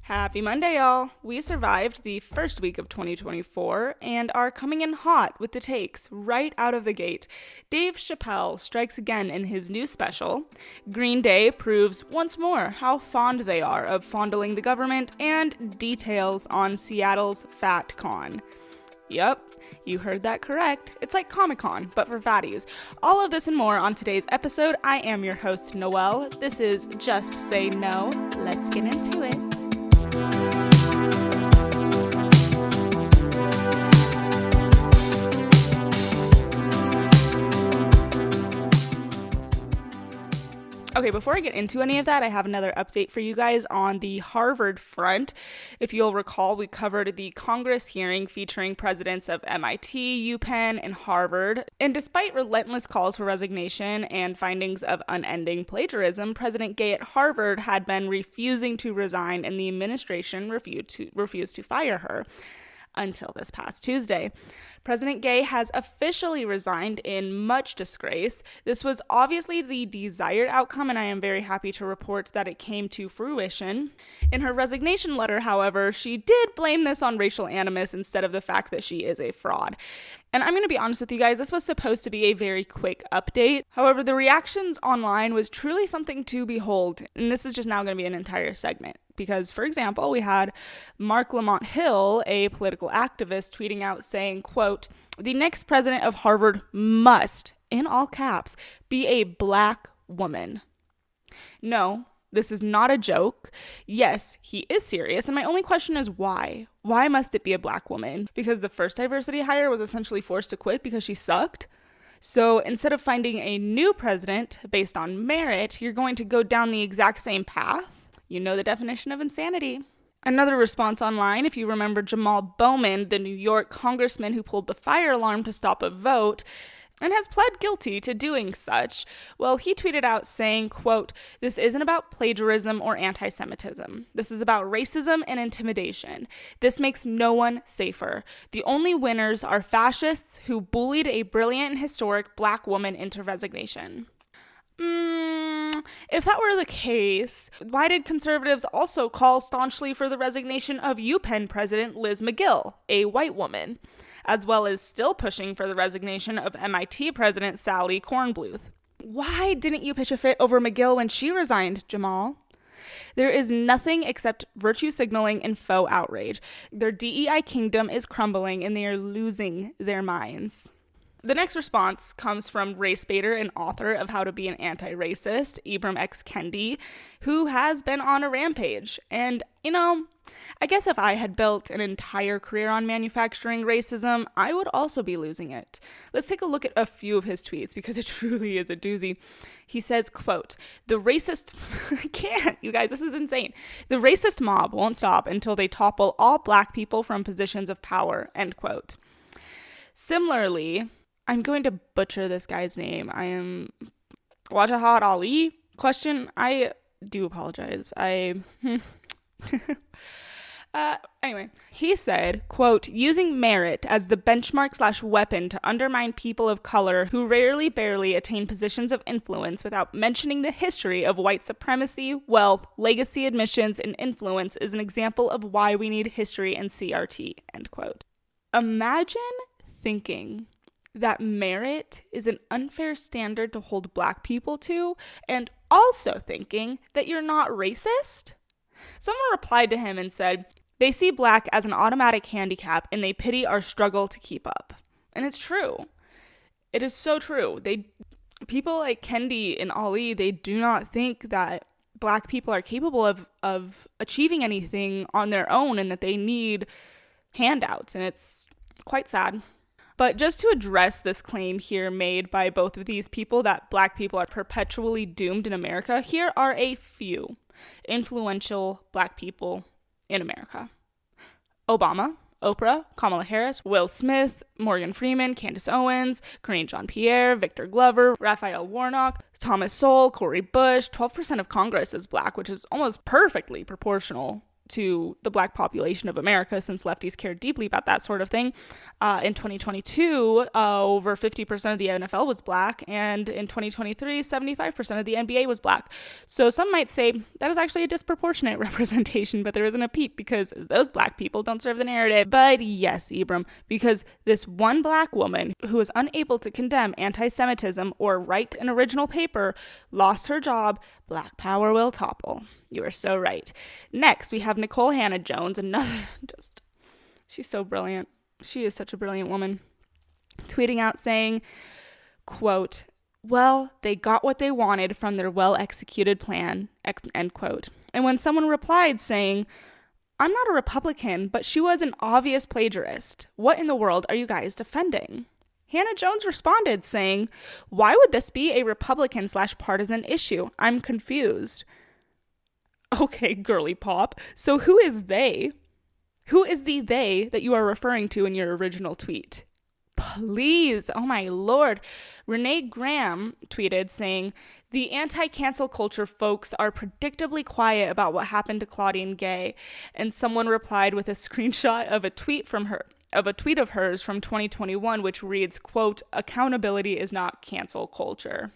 Happy Monday, y'all! We survived the first week of 2024 and are coming in hot with the takes right out of the gate. Dave Chappelle strikes again in his new special. Green Day proves once more how fond they are of fondling the government, and details on Seattle's FatCon. Yep, you heard that correct. It's like Comic-Con, but for fatties. All of this and more on today's episode. I am your host, Noelle. This is Just Say No. Let's get into it. Okay, before I get into any of that, I have another update for you guys on the Harvard front. If you'll recall, we covered the Congress hearing featuring presidents of MIT, UPenn, and Harvard. And despite relentless calls for resignation and findings of unending plagiarism, President Gay at Harvard had been refusing to resign, and the administration refused to fire her. Until this past Tuesday. President Gay has officially resigned in much disgrace. This was obviously the desired outcome, and I am very happy to report that it came to fruition. In her resignation letter, however, she did blame this on racial animus instead of the fact that she is a fraud. And I'm going to be honest with you guys, this was supposed to be a very quick update. However, the reactions online was truly something to behold, and this is just now going to be an entire segment. Because, for example, we had Mark Lamont Hill, a political activist, tweeting out saying, quote, "The next president of Harvard must, in all caps, be a black woman." No, this is not a joke. Yes, he is serious, and my only question is why? Why must it be a black woman? Because the first diversity hire was essentially forced to quit because she sucked? So instead of finding a new president based on merit, you're going to go down the exact same path? You know the definition of insanity. Another response online, if you remember Jamal Bowman, the New York congressman who pulled the fire alarm to stop a vote and has pled guilty to doing such, well, he tweeted out saying, quote, "This isn't about plagiarism or anti-Semitism. This is about racism and intimidation. This makes no one safer. The only winners are fascists who bullied a brilliant and historic black woman into resignation." If that were the case, why did conservatives also call staunchly for the resignation of UPenn President Liz McGill, a white woman, as well as still pushing for the resignation of MIT President Sally Kornbluth? Why didn't you pitch a fit over McGill when she resigned, Jamal? There is nothing except virtue signaling and faux outrage. Their DEI kingdom is crumbling and they are losing their minds. The next response comes from race baiter and author of How to Be an Anti-Racist, Ibram X. Kendi, who has been on a rampage. And, I guess if I had built an entire career on manufacturing racism, I would also be losing it. Let's take a look at a few of his tweets because it truly is a doozy. He says, quote, "The racist..." I can't, you guys, this is insane. "The racist mob won't stop until they topple all black people from positions of power," end quote. Similarly, I'm going to butcher this guy's name. I am Wajahat Ali? I do apologize. Anyway, he said, quote, "Using merit as the benchmark/weapon to undermine people of color who rarely barely attain positions of influence without mentioning the history of white supremacy, wealth, legacy admissions, and influence is an example of why we need history and CRT," end quote. Imagine thinking that merit is an unfair standard to hold black people to, and also thinking that you're not racist? Someone replied to him and said, "They see black as an automatic handicap and they pity our struggle to keep up." And it's true. It is so true. People like Kendi and Ali, they do not think that black people are capable of achieving anything on their own and that they need handouts, and it's quite sad. But just to address this claim here made by both of these people that black people are perpetually doomed in America, here are a few influential black people in America. Obama, Oprah, Kamala Harris, Will Smith, Morgan Freeman, Candace Owens, Karine Jean-Pierre, Victor Glover, Raphael Warnock, Thomas Sowell, Cori Bush. 12% of Congress is black, which is almost perfectly proportional to the Black population of America, since lefties care deeply about that sort of thing. In 2022, over 50% of the NFL was Black, and in 2023, 75% of the NBA was Black. So some might say that is actually a disproportionate representation, but there isn't a peep because those Black people don't serve the narrative. But yes, Ibram, because this one Black woman who was unable to condemn anti-Semitism or write an original paper lost her job, Black power will topple. You are so right. Next, we have Nicole Hannah-Jones, another she's so brilliant. She is such a brilliant woman. Tweeting out saying, quote, "Well, they got what they wanted from their well-executed plan," end quote. And when someone replied saying, "I'm not a Republican, but she was an obvious plagiarist. What in the world are you guys defending?" Hannah-Jones responded saying, "Why would this be a Republican/partisan issue? I'm confused." Okay, girly pop. So who is they? Who is the they that you are referring to in your original tweet? Please, oh my lord. Renee Graham tweeted saying, "The anti-cancel culture folks are predictably quiet about what happened to Claudine Gay." And someone replied with a screenshot of a tweet of hers from 2021, which reads, quote, "Accountability is not cancel culture."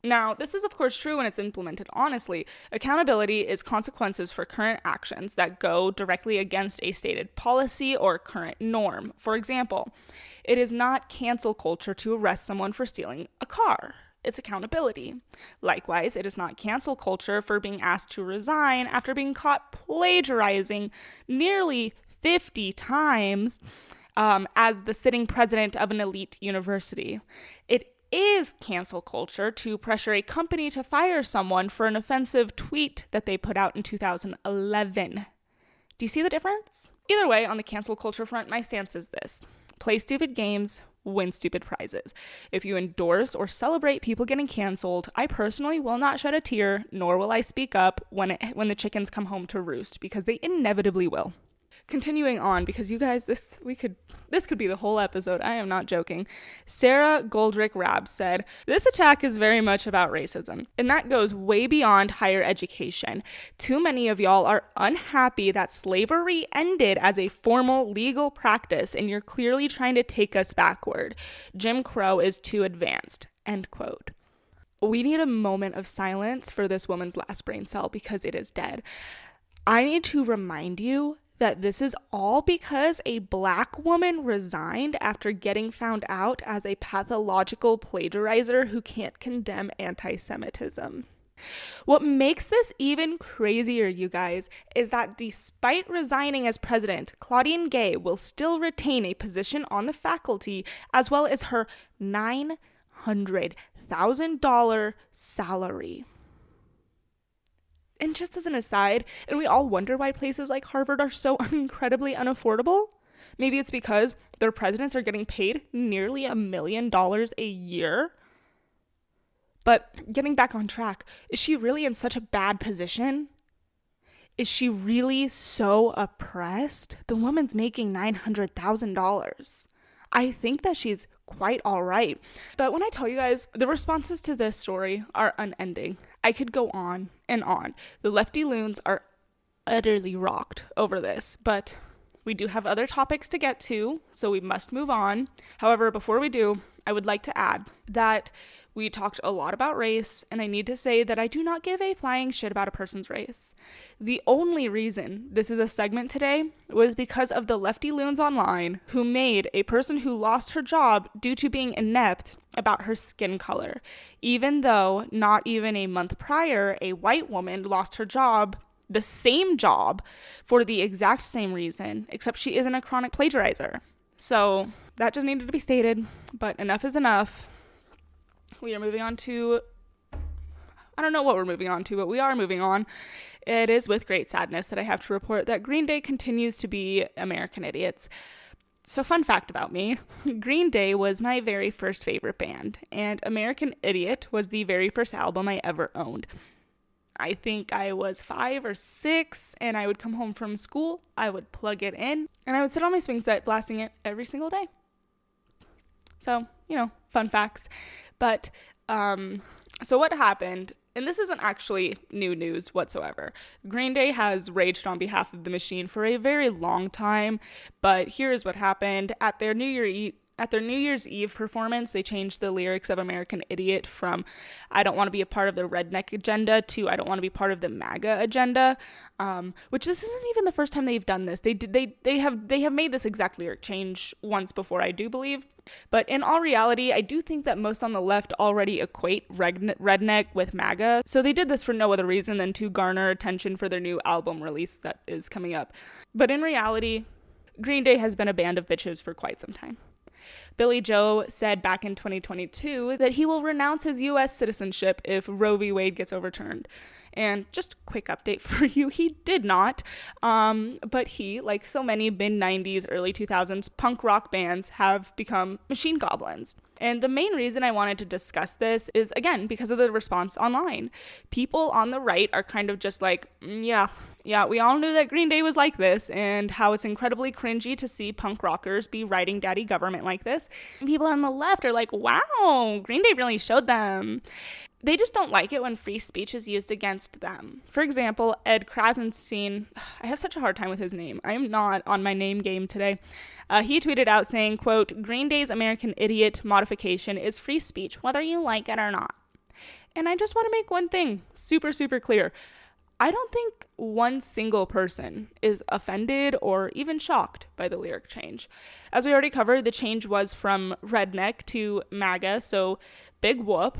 Now, this is of course true when it's implemented honestly. Accountability is consequences for current actions that go directly against a stated policy or current norm. For example, it is not cancel culture to arrest someone for stealing a car. It's accountability. Likewise, it is not cancel culture for being asked to resign after being caught plagiarizing nearly 50 times as the sitting president of an elite university. It is cancel culture to pressure a company to fire someone for an offensive tweet that they put out in 2011. Do you see the difference? Either way, on the cancel culture front, my stance is this: play stupid games, win stupid prizes. If you endorse or celebrate people getting canceled, I personally will not shed a tear, nor will I speak up when the chickens come home to roost, because they inevitably will. Continuing on, because you guys, this could be the whole episode. I am not joking. Sarah Goldrick-Rab said, "This attack is very much about racism, and that goes way beyond higher education. Too many of y'all are unhappy that slavery ended as a formal legal practice, and you're clearly trying to take us backward. Jim Crow is too advanced." End quote. We need a moment of silence for this woman's last brain cell because it is dead. I need to remind you that this is all because a Black woman resigned after getting found out as a pathological plagiarizer who can't condemn anti-Semitism. What makes this even crazier, you guys, is that despite resigning as president, Claudine Gay will still retain a position on the faculty as well as her $900,000 salary. And just as an aside, and we all wonder why places like Harvard are so incredibly unaffordable. Maybe it's because their presidents are getting paid nearly $1 million a year. But getting back on track, is she really in such a bad position? Is she really so oppressed? The woman's making $900,000. I think that she's quite all right. But when I tell you guys, the responses to this story are unending. I could go on and on. The lefty loons are utterly rocked over this, but we do have other topics to get to, so we must move on. However, before we do, I would like to add that we talked a lot about race, and I need to say that I do not give a flying shit about a person's race. The only reason this is a segment today was because of the lefty loons online who made a person who lost her job due to being inept about her skin color, even though not even a month prior, a white woman lost her job, the same job, for the exact same reason, except she isn't a chronic plagiarizer. So that just needed to be stated, but enough is enough. We are moving on to, I don't know what we're moving on to, but we are moving on. It is with great sadness that I have to report that Green Day continues to be American idiots. So fun fact about me, Green Day was my very first favorite band, and American Idiot was the very first album I ever owned. I think I was 5 or 6, and I would come home from school, I would plug it in, and I would sit on my swing set blasting it every single day. So, fun facts. But, so what happened, And this isn't actually new news whatsoever. Green Day has raged on behalf of the machine for a very long time, but here's what happened. At their New Year's Eve performance, they changed the lyrics of American Idiot from "I don't want to be a part of the redneck agenda" to "I don't want to be part of the MAGA agenda," which this isn't even the first time they've done this. They have made this exact lyric change once before, I do believe. But in all reality, I do think that most on the left already equate redneck with MAGA, so they did this for no other reason than to garner attention for their new album release that is coming up. But in reality, Green Day has been a band of bitches for quite some time. Billy Joe said back in 2022 that he will renounce his U.S. citizenship if Roe v. Wade gets overturned. And just a quick update for you, he did not. But he, like so many mid-90s, early 2000s punk rock bands, have become machine goblins. And the main reason I wanted to discuss this is, again, because of the response online. People on the right are kind of just like, yeah, we all knew that Green Day was like this, and how it's incredibly cringy to see punk rockers be writing daddy government like this. And people on the left are like, wow, Green Day really showed them. They just don't like it when free speech is used against them. For example, Ed Krasenstein, I have such a hard time with his name. I am not on my name game today. He tweeted out saying, quote, "Green Day's American Idiot modification is free speech, whether you like it or not." And I just want to make one thing super, super clear. I don't think one single person is offended or even shocked by the lyric change. As we already covered, the change was from redneck to MAGA, so big whoop.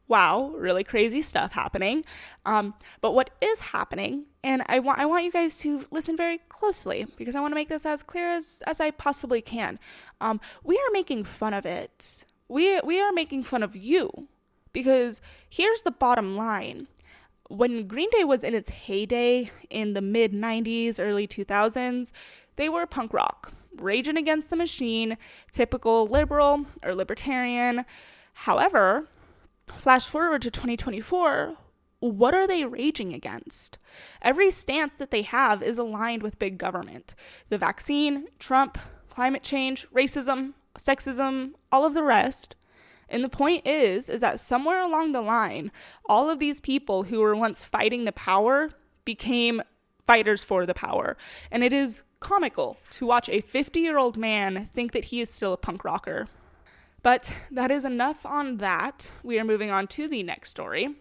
Wow, really crazy stuff happening. But what is happening, and I want you guys to listen very closely because I want to make this as clear as I possibly can. We are making fun of it. We are making fun of you because here's the bottom line. When Green Day was in its heyday in the mid-90s, early 2000s, they were punk rock, raging against the machine, typical liberal or libertarian. However, flash forward to 2024, what are they raging against? Every stance that they have is aligned with big government. The vaccine, Trump, climate change, racism, sexism, all of the rest. And the point is that somewhere along the line, all of these people who were once fighting the power became fighters for the power. And it is comical to watch a 50-year-old man think that he is still a punk rocker. But that is enough on that. We are moving on to the next story.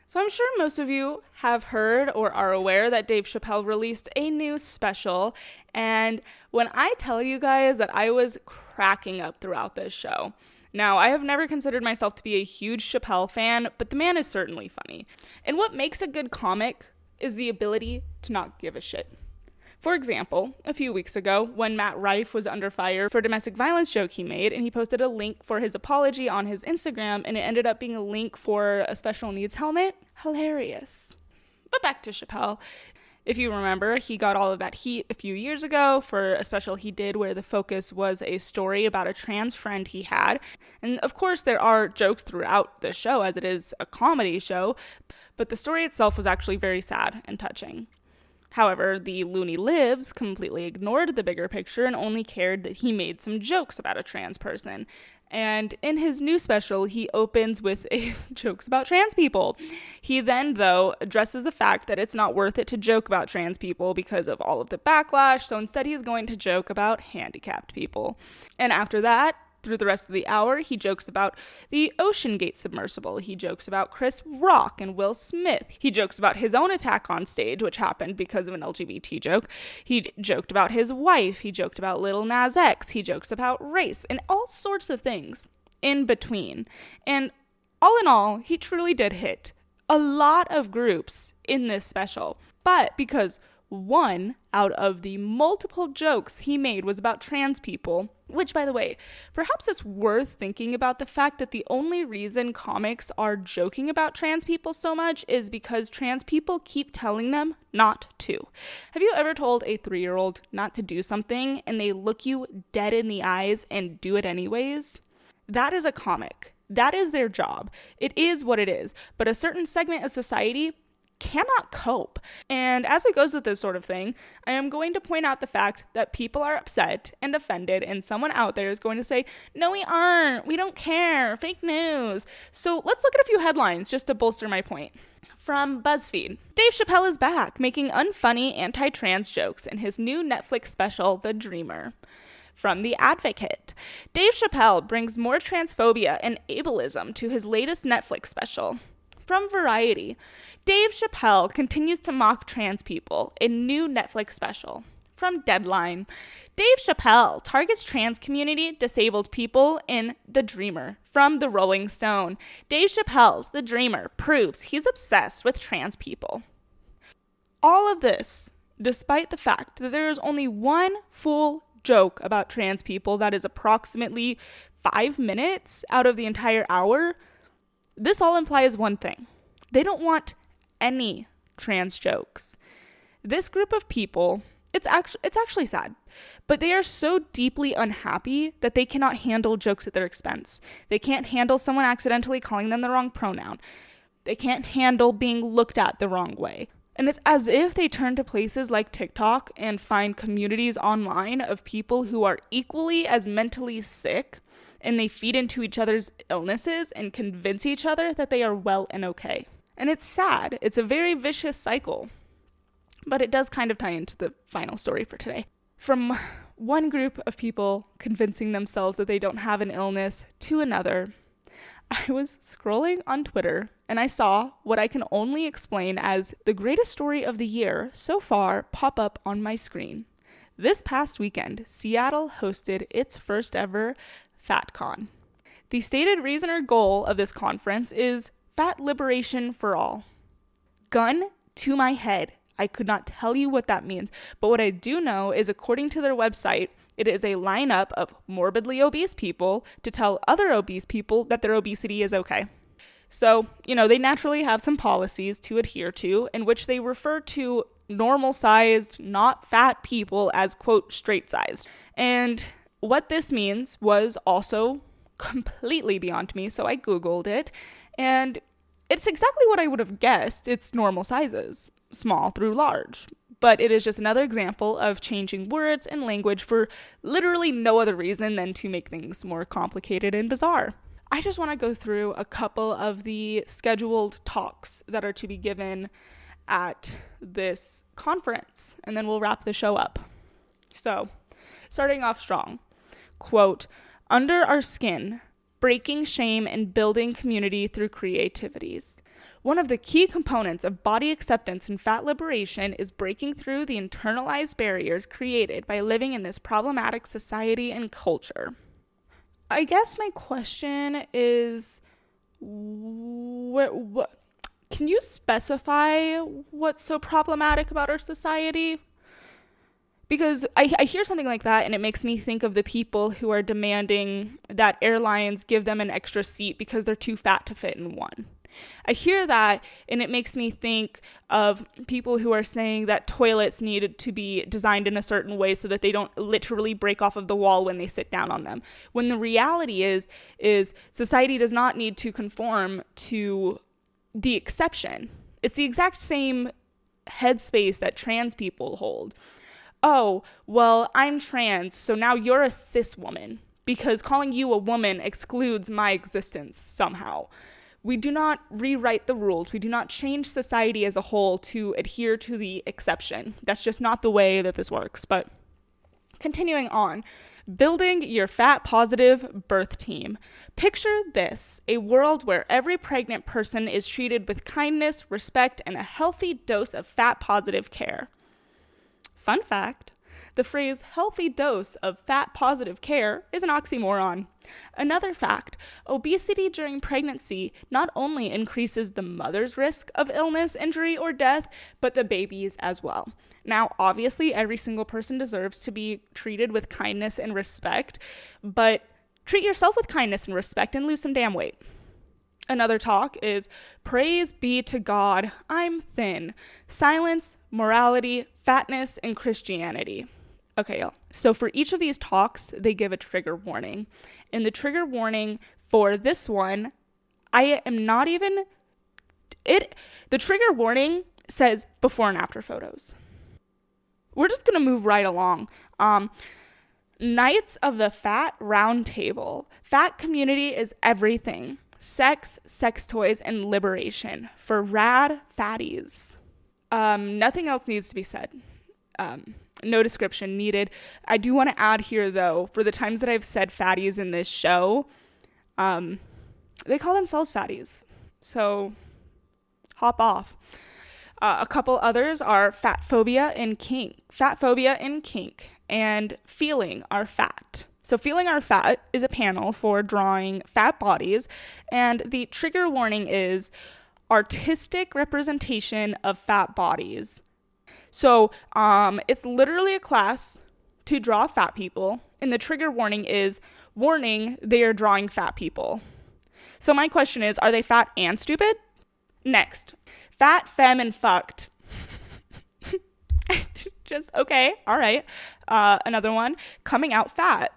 So I'm sure most of you have heard or are aware that Dave Chappelle released a new special. And when I tell you guys that I was cracking up throughout this show. Now, I have never considered myself to be a huge Chappelle fan, but the man is certainly funny. And what makes a good comic is the ability to not give a shit. For example, a few weeks ago, when Matt Rife was under fire for a domestic violence joke he made, and he posted a link for his apology on his Instagram, and it ended up being a link for a special needs helmet. Hilarious. But back to Chappelle. If you remember, he got all of that heat a few years ago for a special he did where the focus was a story about a trans friend he had. And of course, there are jokes throughout the show as it is a comedy show, but the story itself was actually very sad and touching. However, the Looney Libs completely ignored the bigger picture and only cared that he made some jokes about a trans person. And in his new special, he opens with jokes about trans people. He then, though, addresses the fact that it's not worth it to joke about trans people because of all of the backlash, so instead he's going to joke about handicapped people. And after that, through the rest of the hour, he jokes about the OceanGate submersible. He jokes about Chris Rock and Will Smith. He jokes about his own attack on stage, which happened because of an LGBT joke. He joked about his wife. He joked about Lil Nas X. He jokes about race and all sorts of things in between. And all in all, he truly did hit a lot of groups in this special. But because one out of the multiple jokes he made was about trans people, which, by the way, perhaps it's worth thinking about the fact that the only reason comics are joking about trans people so much is because trans people keep telling them not to. Have you ever told a 3-year-old not to do something and they look you dead in the eyes and do it anyways? That is a comic. That is their job. It is what it is. But a certain segment of society cannot cope. And as it goes with this sort of thing, I am going to point out the fact that people are upset and offended, and someone out there is going to say, no, we aren't. We don't care. Fake news. So let's look at a few headlines just to bolster my point. From BuzzFeed, Dave Chappelle is back, making unfunny anti-trans jokes in his new Netflix special, The Dreamer. From The Advocate, Dave Chappelle brings more transphobia and ableism to his latest Netflix special. From Variety, Dave Chappelle continues to mock trans people in new Netflix special. From Deadline, Dave Chappelle targets trans community disabled people in The Dreamer. From The Rolling Stone, Dave Chappelle's The Dreamer proves he's obsessed with trans people. All of this, despite the fact that there is only one full joke about trans people that is approximately 5 minutes out of the entire hour. This all implies one thing. They don't want any trans jokes. This group of people, it's actually sad, but they are so deeply unhappy that they cannot handle jokes at their expense. They can't handle someone accidentally calling them the wrong pronoun. They can't handle being looked at the wrong way. And it's as if they turn to places like TikTok and find communities online of people who are equally as mentally sick, and they feed into each other's illnesses and convince each other that they are well and okay. And it's sad. It's a very vicious cycle. But it does kind of tie into the final story for today. From one group of people convincing themselves that they don't have an illness to another, I was scrolling on Twitter and I saw what I can only explain as the greatest story of the year so far pop up on my screen. This past weekend, Seattle hosted its first ever FatCon. The stated reason or goal of this conference is fat liberation for all. Gun to my head, I could not tell you what that means, but what I do know is according to their website, it is a lineup of morbidly obese people to tell other obese people that their obesity is okay. So, they naturally have some policies to adhere to in which they refer to normal-sized, not fat people as, quote, straight-sized. And what this means was also completely beyond me, so I Googled it, and it's exactly what I would have guessed. It's normal sizes, small through large. But it is just another example of changing words and language for literally no other reason than to make things more complicated and bizarre. I just want to go through a couple of the scheduled talks that are to be given at this conference, and then we'll wrap the show up. So, starting off strong. Quote, "Under our skin, breaking shame and building community through creativities. One of the key components of body acceptance and fat liberation is breaking through the internalized barriers created by living in this problematic society and culture." I guess my question is, what can you specify what's so problematic about our society? Because I hear something like that and it makes me think of the people who are demanding that airlines give them an extra seat because they're too fat to fit in one. I hear that and it makes me think of people who are saying that toilets needed to be designed in a certain way so that they don't literally break off of the wall when they sit down on them. When the reality is society does not need to conform to the exception. It's the exact same headspace that trans people hold. Oh, well, I'm trans, so now you're a cis woman because calling you a woman excludes my existence somehow. We do not rewrite the rules. We do not change society as a whole to adhere to the exception. That's just not the way that this works. But continuing on, building your fat positive birth team. Picture this, a world where every pregnant person is treated with kindness, respect, and a healthy dose of fat positive care. Fun fact, the phrase healthy dose of fat positive care is an oxymoron. Another fact, obesity during pregnancy not only increases the mother's risk of illness, injury, or death, but the baby's as well. Now, obviously, every single person deserves to be treated with kindness and respect, but treat yourself with kindness and respect and lose some damn weight. Another talk is Praise Be to God, I'm Thin. Silence, Morality, Fatness, and Christianity. Okay, y'all. So for each of these talks, they give a trigger warning. And the trigger warning for this one, I am not even The trigger warning says before and after photos. We're just going to move right along. Knights of the Fat Round Table. Fat community is everything. Sex, sex toys, and liberation for rad fatties. Nothing else needs to be said. No description needed. I do want to add here, though, for the times that I've said fatties in this show, they call themselves fatties. So hop off. A couple others are fat phobia and kink. Fat phobia and kink, and feeling our fat. So feeling our fat is a panel for drawing fat bodies, and the trigger warning is artistic representation of fat bodies. So it's literally a class to draw fat people, and the trigger warning is, warning, they are drawing fat people. So my question is, are they fat and stupid? Next, fat, femme, and fucked. Just, okay, all right. Another one, coming out fat.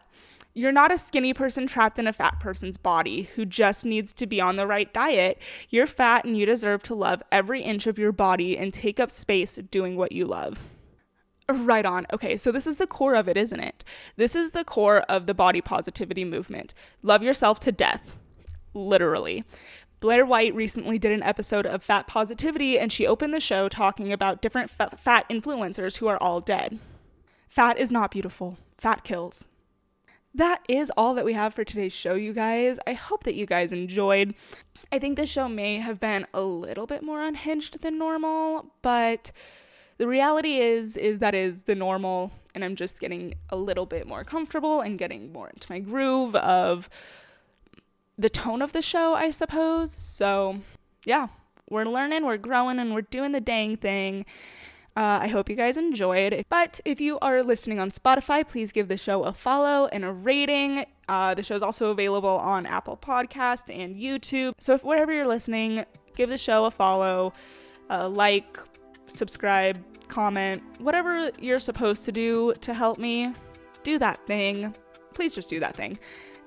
You're not a skinny person trapped in a fat person's body who just needs to be on the right diet. You're fat and you deserve to love every inch of your body and take up space doing what you love. Right on. Okay, so this is the core of it, isn't it? This is the core of the body positivity movement. Love yourself to death. Literally. Blair White recently did an episode of Fat Positivity, and she opened the show talking about different fat influencers who are all dead. Fat is not beautiful. Fat kills. That is all that we have for today's show, you guys. I hope that you guys enjoyed. I think this show may have been a little bit more unhinged than normal, but the reality is that is the normal, and I'm just getting a little bit more comfortable and getting more into my groove of the tone of the show, I suppose. So yeah, we're learning, we're growing, and we're doing the dang thing. I hope you guys enjoyed. But if you are listening on Spotify, please give the show a follow and a rating. The show is also available on Apple Podcasts and YouTube. So if wherever you're listening, give the show a follow, like, subscribe, comment, whatever you're supposed to do to help me. Do that thing. Please just do that thing.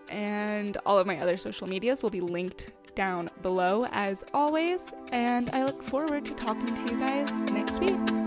And all of my other social medias will be linked down below as always. And I look forward to talking to you guys next week.